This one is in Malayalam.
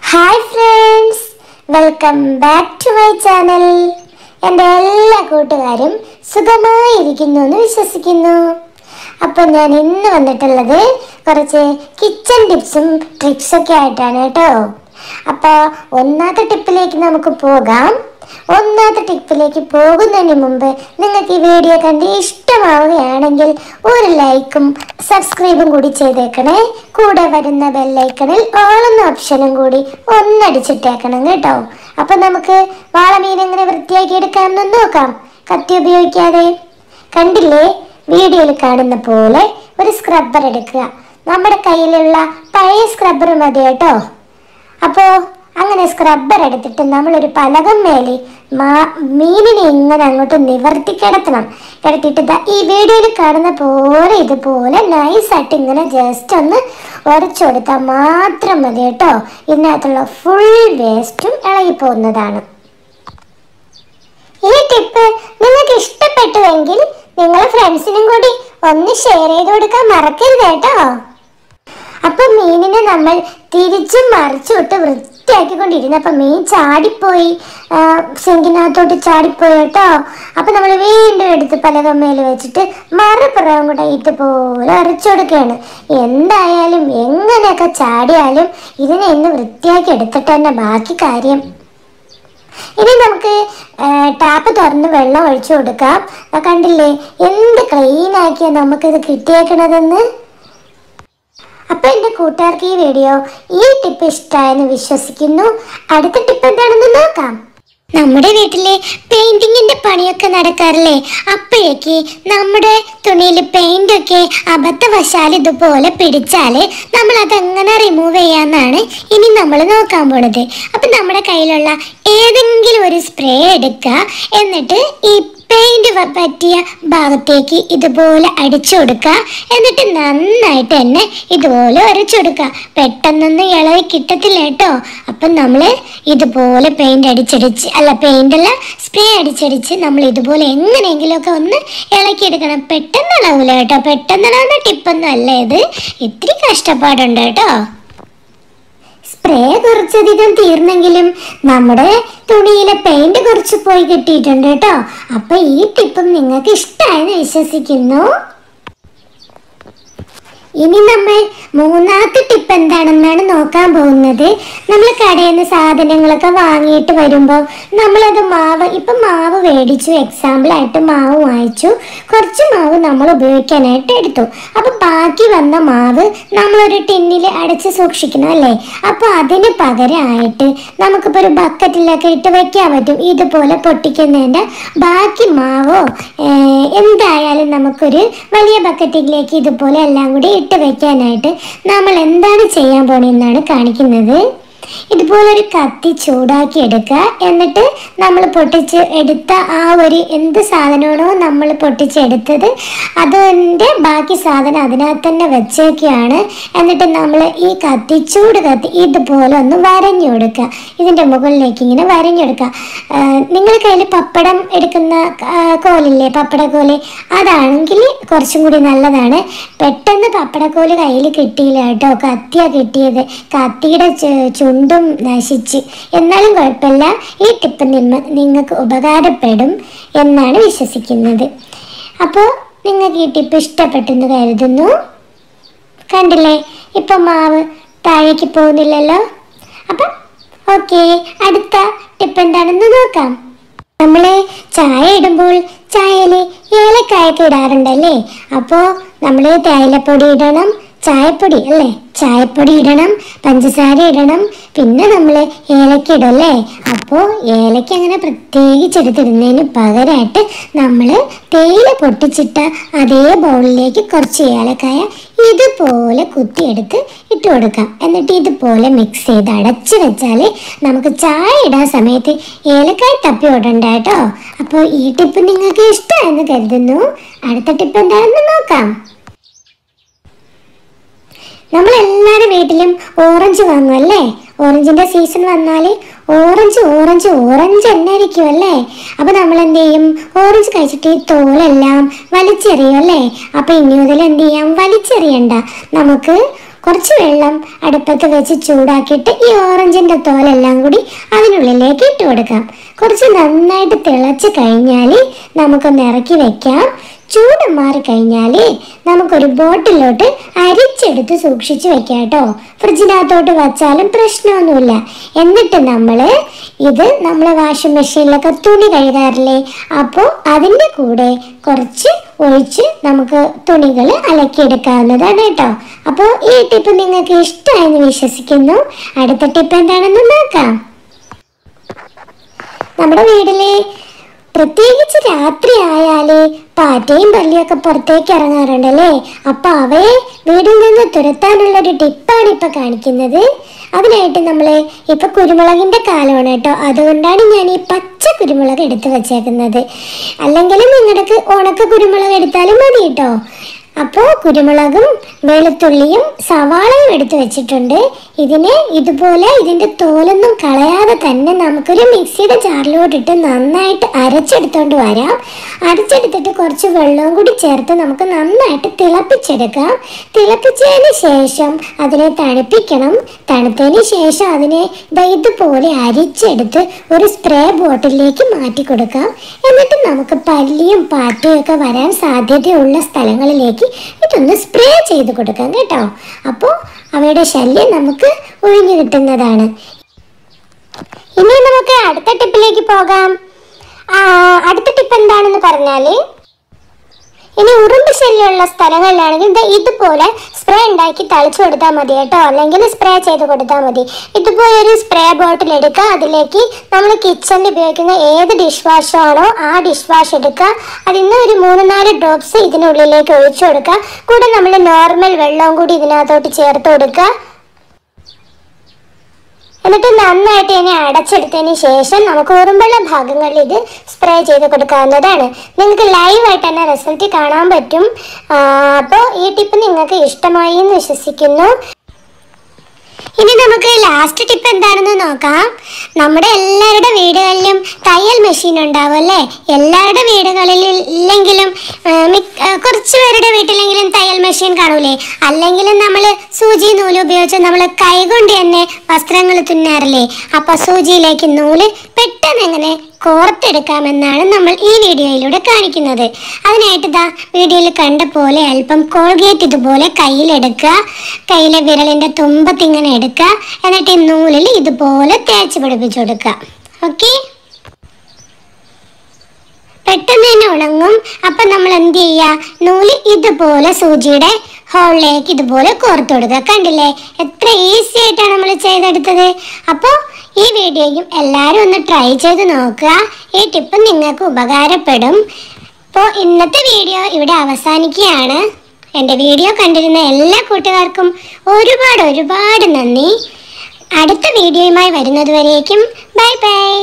Hi friends, welcome back to my channel. എൻ്റെ എല്ലാ കൂട്ടുകാരും സുഖമായിരിക്കുന്നു എന്ന് വിശ്വസിക്കുന്നു. അപ്പം ഞാൻ ഇന്ന് വന്നിട്ടുള്ളത് കുറച്ച് കിച്ചൺ ടിപ്സും ട്രിക്സൊക്കെ ആയിട്ടാണ് കേട്ടോ. അപ്പോൾ ഒന്നാമത്തെ ടിപ്പിലേക്ക് നമുക്ക് പോകാം. ഒന്നാമത്തെ ടിപ്പിലേക്ക് പോകുന്നതിന് മുമ്പ് നിങ്ങൾക്ക് ഈ വീഡിയോ കണ്ട് ഇഷ്ടമാവുകയാണെങ്കിൽ ഒരു ലൈക്കും സബ്സ്ക്രൈബും കൂടി ചെയ്തേക്കണേ. കൂടെ വരുന്ന ബെല്ലൈക്കണിൽ ഓൾ എന്ന ഓപ്ഷനും കൂടി ഒന്നടിച്ചിട്ടേക്കണം കേട്ടോ. അപ്പം നമുക്ക് വാളമീൻ എങ്ങനെ വൃത്തിയാക്കി എടുക്കാമെന്ന് നോക്കാം, കത്തി ഉപയോഗിക്കാതെ. കണ്ടില്ലേ, വീഡിയോയിൽ കാണുന്ന പോലെ ഒരു സ്ക്രബ്ബർ എടുക്കുക. നമ്മുടെ കയ്യിലുള്ള പഴയ സ്ക്രബ്ബർ മതി കേട്ടോ. അപ്പോൾ അങ്ങനെ സ്ക്രബ്ബർ എടുത്തിട്ട് നമ്മളൊരു പലകം മേലെ മീനിനെ ഇങ്ങനെ അങ്ങോട്ട് നിവർത്തി കിടത്തണം. കിടത്തിയിട്ട് ഈ വീഡിയോയിൽ കാണുന്ന പോലെ ഇതുപോലെ നൈസായിട്ട് ഇങ്ങനെ ജസ്റ്റ് ഒന്ന് ഉരച്ചു കൊടുത്താൽ മാത്രം മതി കേട്ടോ. ഇതിനകത്തുള്ള ഫുൾ വേസ്റ്റും ഇളകിപ്പോകുന്നതാണ്. ഈ ടിപ്പ് നിങ്ങൾക്ക് ഇഷ്ടപ്പെട്ടുവെങ്കിൽ നിങ്ങൾ ഫ്രണ്ട്സിനും കൂടി ഒന്ന് ഷെയർ ചെയ്ത് കൊടുക്കാൻ മറക്കരുത് കേട്ടോ. അപ്പൊ മീനിനെ നമ്മൾ തിരിച്ചും മറിച്ചും ഇട്ട് വൃത്തിയാക്കിക്കൊണ്ടിരുന്നപ്പോൾ മീൻ ചാടിപ്പോയി, സിങ്കിനകത്തോട്ട് ചാടിപ്പോയി കേട്ടോ. അപ്പൊ നമ്മൾ വീണ്ടും എടുത്ത് പലകമ്മയിൽ വെച്ചിട്ട് മറുപുറവും കൂടെ ഇതുപോലെ അരച്ചു കൊടുക്കുകയാണ്. എന്തായാലും എങ്ങനെയൊക്കെ ചാടിയാലും ഇതിനെ ഇന്ന് വൃത്തിയാക്കി എടുത്തിട്ട് തന്നെ ബാക്കി കാര്യം. ഇനി നമുക്ക് ടാപ്പ് തുറന്ന് വെള്ളം ഒഴിച്ചു കൊടുക്കാം. കണ്ടില്ലേ എന്ത് ക്ലീനാക്കിയാ നമുക്കിത് കിട്ടിയേക്കണതെന്ന്. അപ്പൊ എന്റെ കൂട്ടുകാർക്ക് ഈ ടിപ്പ് ഇഷ്ടമായെന്ന് വിശ്വസിക്കുന്നു. അടുത്ത ടിപ്പ് എന്താണെന്ന് നോക്കാം. നമ്മുടെ വീട്ടിലെ പെയിന്റിങ്ങിന്റെ പണിയൊക്കെ നടക്കാറില്ലേ, അപ്പോഴേക്ക് നമ്മുടെ തുണിയിൽ പെയിന്റ് ഒക്കെ അബദ്ധവശാൽ ഇതുപോലെ പിടിച്ചാല് നമ്മൾ അതെങ്ങനെ റിമൂവ് ചെയ്യാന്നാണ് ഇനി നമ്മൾ നോക്കാൻ പോണത്. അപ്പൊ നമ്മുടെ കയ്യിലുള്ള ഏതെങ്കിലും ഒരു സ്പ്രേ എടുക്കുക. എന്നിട്ട് ഈ പെയിന്റ് പറ്റിയ ഭാഗത്തേക്ക് ഇതുപോലെ അടിച്ചു കൊടുക്കുക. എന്നിട്ട് നന്നായിട്ട് തന്നെ ഇതുപോലെ ഉരച്ചു കൊടുക്കുക. പെട്ടെന്നൊന്നും ഇളവി കിട്ടത്തില്ല കേട്ടോ. അപ്പം നമ്മൾ ഇതുപോലെ പെയിൻ്റല്ല സ്പ്രേ അടിച്ചടിച്ച് നമ്മൾ ഇതുപോലെ എങ്ങനെയെങ്കിലുമൊക്കെ ഒന്ന് ഇളക്കിയെടുക്കണം. പെട്ടെന്ന് ഇളവില്ല കേട്ടോ. പെട്ടെന്നിളവുന്ന ടിപ്പൊന്നും അല്ല ഇത്, ഇത്തിരി കഷ്ടപ്പാടുണ്ട് കേട്ടോ. സ്പ്രേ കുറച്ചധികം തീർന്നെങ്കിലും നമ്മുടെ തുണിയിലെ പെയിന്റ് കുറച്ച് പോയി കിട്ടിയിട്ടുണ്ട് കേട്ടോ. അപ്പൊ ഈ ടിപ്പും നിങ്ങൾക്ക് ഇഷ്ടമായെന്ന് വിശ്വസിക്കുന്നു. ഇനി നമ്മൾ മൂന്നാമത്തെ ടിപ്പ് എന്താണെന്നാണ് നോക്കാൻ പോകുന്നത്. നമ്മൾ കടയിൽ നിന്ന് സാധനങ്ങളൊക്കെ വാങ്ങിയിട്ട് വരുമ്പോൾ നമ്മളത് മാവ് മേടിച്ചു, എക്സാമ്പിളായിട്ട് മാവ് വാങ്ങിച്ചു. കുറച്ച് മാവ് നമ്മൾ ഉപയോഗിക്കാനായിട്ട് എടുത്തു. അപ്പം ബാക്കി വന്ന മാവ് നമ്മളൊരു ടിന്നിൽ അടച്ച് സൂക്ഷിക്കണം അല്ലേ. അപ്പോൾ അതിന് പകരമായിട്ട് നമുക്കിപ്പോൾ ഒരു ബക്കറ്റിലൊക്കെ ഇട്ട് വെക്കാൻ പറ്റും. ഇതുപോലെ പൊട്ടിക്കുന്നതിൻ്റെ ബാക്കി മാവോ എന്തായാലും നമുക്കൊരു വലിയ ബക്കറ്റിലേക്ക് ഇതുപോലെ എല്ലാം കൂടി ഇട്ട് വെക്കാനായിട്ട് നമ്മൾ എന്താണ് ചെയ്യാൻ പോണെന്നാണ് കാണിക്കുന്നത്. ഇതുപോലൊരു കത്തി ചൂടാക്കി എടുക്കുക. എന്നിട്ട് നമ്മൾ പൊട്ടിച്ച് എടുത്ത ആ ഒരു എന്ത് സാധനമാണോ നമ്മൾ പൊട്ടിച്ചെടുത്തത് അതിൻ്റെ ബാക്കി സാധനം അതിനകത്ത് തന്നെ വെച്ചേക്കുകയാണ്. എന്നിട്ട് നമ്മൾ ഈ ചൂട് കത്തി ഇതുപോലെ ഒന്ന് വരഞ്ഞു കൊടുക്കുക. ഇതിൻ്റെ മുകളിലേക്ക് ഇങ്ങനെ വരഞ്ഞെടുക്കുക. നിങ്ങൾ കയ്യിൽ പപ്പടം എടുക്കുന്ന കോലില്ലേ, പപ്പടക്കോല്, അതാണെങ്കിൽ കുറച്ചും കൂടി നല്ലതാണ്. പെട്ടെന്ന് പപ്പടക്കോല് കയ്യിൽ കിട്ടിയില്ല കേട്ടോ, കത്തിയാണ് കിട്ടിയത്. കത്തിയുടെ ചുണ്ടും നശിച്ച്. എന്നാലും കുഴപ്പമില്ല, ഈ ടിപ്പ് നിങ്ങൾക്ക് ഉപകാരപ്പെടും എന്നാണ് വിശ്വസിക്കുന്നത്. അപ്പോൾ നിങ്ങൾക്ക് ഈ ടിപ്പ് ഇഷ്ടപ്പെട്ടെന്ന് കരുതുന്നു. കണ്ടില്ലേ, ഇപ്പം മാവ് താഴേക്ക് പോകുന്നില്ലല്ലോ. അപ്പം ഓക്കെ, അടുത്ത ടിപ്പ് എന്താണെന്ന് നോക്കാം. നമ്മൾ ചായ ഇടുമ്പോൾ ചായയിൽ ഏലക്കായൊക്കെ ഇടാറുണ്ടല്ലേ. അപ്പോൾ നമ്മൾ തേയിലപ്പൊടി ഇടണം, ചായപ്പൊടി അല്ലേ, ചായപ്പൊടി ഇടണം, പഞ്ചസാര ഇടണം, പിന്നെ നമ്മൾ ഏലക്ക ഇടും അല്ലേ. അപ്പോൾ ഏലക്ക അങ്ങനെ പ്രത്യേകിച്ച് എടുത്തിടുന്നതിന് പകരമായിട്ട് നമ്മൾ തേയില പൊട്ടിച്ചിട്ട അതേ ബൗളിലേക്ക് കുറച്ച് ഏലക്കായ ഇതുപോലെ കുത്തിയെടുത്ത് ഇട്ട് കൊടുക്കാം. എന്നിട്ട് ഇതുപോലെ മിക്സ് ചെയ്ത് അടച്ച് വെച്ചാൽ നമുക്ക് ചായ ഇടാൻ സമയത്ത് ഏലക്കായ തപ്പി ഓടണ്ട കേട്ടോ. അപ്പോൾ ഈ ടിപ്പ് നിങ്ങൾക്ക് ഇഷ്ടമായെന്ന് കരുതുന്നു. അടുത്ത ടിപ്പ് എന്താണെന്ന് നോക്കാം. നമ്മളെല്ലാവരും വീട്ടിലും ഓറഞ്ച് വാങ്ങും അല്ലേ. ഓറഞ്ചിൻ്റെ സീസൺ വന്നാൽ ഓറഞ്ച് തന്നെ ആയിരിക്കും അല്ലേ. അപ്പോൾ നമ്മൾ എന്ത് ചെയ്യും, ഓറഞ്ച് കഴിച്ചിട്ട് ഈ തോലെല്ലാം വലിച്ചെറിയും അല്ലേ. അപ്പോൾ ഇനി മുതൽ എന്ത് ചെയ്യാം, വലിച്ചെറിയണ്ട. നമുക്ക് കുറച്ച് വെള്ളം അടുപ്പത്ത് വെച്ച് ചൂടാക്കിയിട്ട് ഈ ഓറഞ്ചിന്റെ തോലെല്ലാം കൂടി അതിനുള്ളിലേക്ക് ഇട്ട് കൊടുക്കാം. കുറച്ച് നന്നായിട്ട് തിളച്ച് കഴിഞ്ഞാൽ നമുക്കൊന്ന് ഇറക്കി വെക്കാം. ചൂട് മാറി കഴിഞ്ഞാൽ നമുക്കൊരു ബോട്ടിലോട്ട് അരിച്ചെടുത്ത് സൂക്ഷിച്ച് വെക്കാം കേട്ടോ. ഫ്രിഡ്ജിനകത്തോട്ട് വച്ചാലും പ്രശ്നമൊന്നുമില്ല. എന്നിട്ട് നമ്മൾ വാഷിംഗ് മെഷീനിലൊക്കെ തുണി കഴുകാറില്ലേ, അപ്പോൾ അതിൻ്റെ കൂടെ കുറച്ച് ഒഴിച്ച് നമുക്ക് തുണികൾ അലക്കിയെടുക്കാവുന്നതാണ് കേട്ടോ. അപ്പോൾ ഈ ടിപ്പ് നിങ്ങൾക്ക് ഇഷ്ടമായെന്ന് വിശ്വസിക്കുന്നു. അടുത്ത ടിപ്പ് എന്താണെന്ന് നോക്കാം. നമ്മുടെ വീട്ടിലെ പ്രത്യേകിച്ച് രാത്രി ആയാല് പാറ്റയും പല്ലിയൊക്കെ പുറത്തേക്ക് ഇറങ്ങാറുണ്ടല്ലേ. അപ്പൊ അവയെ വീടിൽ നിന്ന് തുരത്താനുള്ള ഒരു ടിപ്പാണ് ഇപ്പൊ കാണിക്കുന്നത്. അതിനായിട്ട് ഇപ്പൊ കുരുമുളകിന്റെ കാലമാണ് കേട്ടോ. അതുകൊണ്ടാണ് ഞാൻ ഈ പച്ച കുരുമുളക് എടുത്ത് വെച്ചേക്കുന്നത്. അല്ലെങ്കിൽ നിങ്ങൾക്ക് ഉണക്ക കുരുമുളക് എടുത്താലും മതി കേട്ടോ. അപ്പോൾ കുരുമുളകും വെളുത്തുള്ളിയും സവാളയും എടുത്ത് വെച്ചിട്ടുണ്ട്. ഇതിന്റെ തോലൊന്നും കളയാതെ തന്നെ നമുക്കൊരു മിക്സിയുടെ ജാറിലോട്ടിട്ട് നന്നായിട്ട് അരച്ചെടുത്തോണ്ട് വരാം. അരച്ചെടുത്തിട്ട് കുറച്ച് വെള്ളവും കൂടി ചേർത്ത് നമുക്ക് നന്നായിട്ട് തിളപ്പിച്ചെടുക്കാം. തിളപ്പിച്ചതിന് ശേഷം അതിനെ തണുപ്പിക്കണം. തണുത്തതിന് ശേഷം അതിനെ ഇതുപോലെ അരിച്ചെടുത്ത് ഒരു സ്പ്രേ ബോട്ടിലേക്ക് മാറ്റി കൊടുക്കാം. എന്നിട്ട് നമുക്ക് പല്ലിയും പാറ്റയും ഒക്കെ വരാൻ സാധ്യതയുള്ള സ്ഥലങ്ങളിലേക്ക് ഇതൊന്ന് സ്പ്രേ ചെയ്ത് കൊടുക്കാം കേട്ടോ. അപ്പോൾ അവയുടെ ശല്യം നമുക്ക് ഒഴിഞ്ഞു കിട്ടുന്നതാണ്. ഇനി നമുക്ക് അടുത്ത ടിപ്പിലേക്ക് പോകാം. അടുത്ത ടിപ്പ് എന്താണെന്ന് പറഞ്ഞാൽ, ഇനി ഉറുമ്പ് ശല്യമുള്ള സ്ഥലങ്ങളിലാണെങ്കിൽ ഇതുപോലെ സ്പ്രേ ഉണ്ടാക്കി തളിച്ചു കൊടുത്താൽ മതി കേട്ടോ. അല്ലെങ്കിൽ സ്പ്രേ ചെയ്ത് കൊടുത്താൽ മതി. ഇതുപോലെ ഒരു സ്പ്രേ ബോട്ടിൽ എടുക്കുക. അതിലേക്ക് നമ്മൾ കിച്ചണിൽ ഉപയോഗിക്കുന്ന ഏത് ഡിഷ് വാഷ് ആണോ ആ ഡിഷ് വാഷ് എടുക്കുക. അതിൽ നിന്ന് ഒരു 3-4 ഡ്രോപ്സ് ഇതിനുള്ളിലേക്ക് ഒഴിച്ചു കൊടുക്കുക. കൂടെ നമ്മൾ നോർമൽ വെള്ളവും കൂടി ഇതിനകത്തോട്ട് ചേർത്ത് കൊടുക്കുക. എന്നിട്ട് നന്നായിട്ട് ഇനി അടച്ചെടുത്തതിന് ശേഷം നമുക്ക് ഉറുമ്പുള്ള ഭാഗങ്ങളിൽ ഇത് സ്പ്രേ ചെയ്ത് കൊടുക്കാവുന്നതാണ്. നിങ്ങൾക്ക് ലൈവായിട്ട് തന്നെ റിസൾട്ട് കാണാൻ പറ്റും. അപ്പോൾ ഈ ടിപ്പ് നിങ്ങൾക്ക് ഇഷ്ടമായി എന്ന് വിശ്വസിക്കുന്നു. ഇനി നമുക്ക് ലാസ്റ്റ് ടിപ്പ് എന്താണെന്ന് നോക്കാം. നമ്മുടെ എല്ലാവരുടെ വീടുകളിലും തയ്യൽ മെഷീൻ ഉണ്ടാവും അല്ലേ. എല്ലാവരുടെ വീടുകളിൽ ഇല്ലെങ്കിലും കുറച്ച് പേരുടെ വീട്ടിലെങ്കിലും തയ്യൽ മെഷീൻ കാണൂലേ. അല്ലെങ്കിലും നമ്മൾ സൂചി നൂല് ഉപയോഗിച്ച് നമ്മൾ കൈകൊണ്ട് തന്നെ വസ്ത്രങ്ങൾ തുന്നാറില്ലേ. അപ്പോൾ സൂചിയിലേക്ക് നൂല് പെട്ടെന്ന് എങ്ങനെ കോർത്തെടുക്കാമെന്നാണ് നമ്മൾ ഈ വീഡിയോയിലൂടെ കാണിക്കുന്നത്. അതിനായിട്ട് വീഡിയോയിൽ കണ്ട പോലെ അല്പം കോൾഗേറ്റ് ഇതുപോലെ കയ്യിലെടുക്കുക. കയ്യിലെ വിരലിൻ്റെ തുമ്പത്ത് ഇങ്ങനെ എടുക്കുക. എന്നിട്ട് ഈ നൂലിൽ ഇതുപോലെ തേച്ച് പിടിപ്പിച്ചു കൊടുക്കുക. ഓക്കെ, പെട്ടെന്ന് തന്നെ ഉണങ്ങും. അപ്പം നമ്മൾ എന്ത് ചെയ്യുക, നൂല് ഇതുപോലെ സൂചിയുടെ ഹോളിലേക്ക് ഇതുപോലെ കോർത്ത് കൊടുക്കുക. കണ്ടില്ലേ, എത്ര ഈസി ആയിട്ടാണ് നമ്മൾ ചെയ്തെടുത്തത്. അപ്പോൾ ഈ വീഡിയോയും എല്ലാവരും ഒന്ന് ട്രൈ ചെയ്ത് നോക്കുക. ഈ ടിപ്പ് നിങ്ങൾക്ക് ഉപകാരപ്പെടും. അപ്പോൾ ഇന്നത്തെ വീഡിയോ ഇവിടെ അവസാനിക്കുകയാണ്. എൻ്റെ വീഡിയോ കണ്ടിരുന്ന എല്ലാ കൂട്ടുകാർക്കും ഒരുപാട് നന്ദി. അടുത്ത വീഡിയോയുമായി വരുന്നതുവരേക്കും ബൈ ബൈ.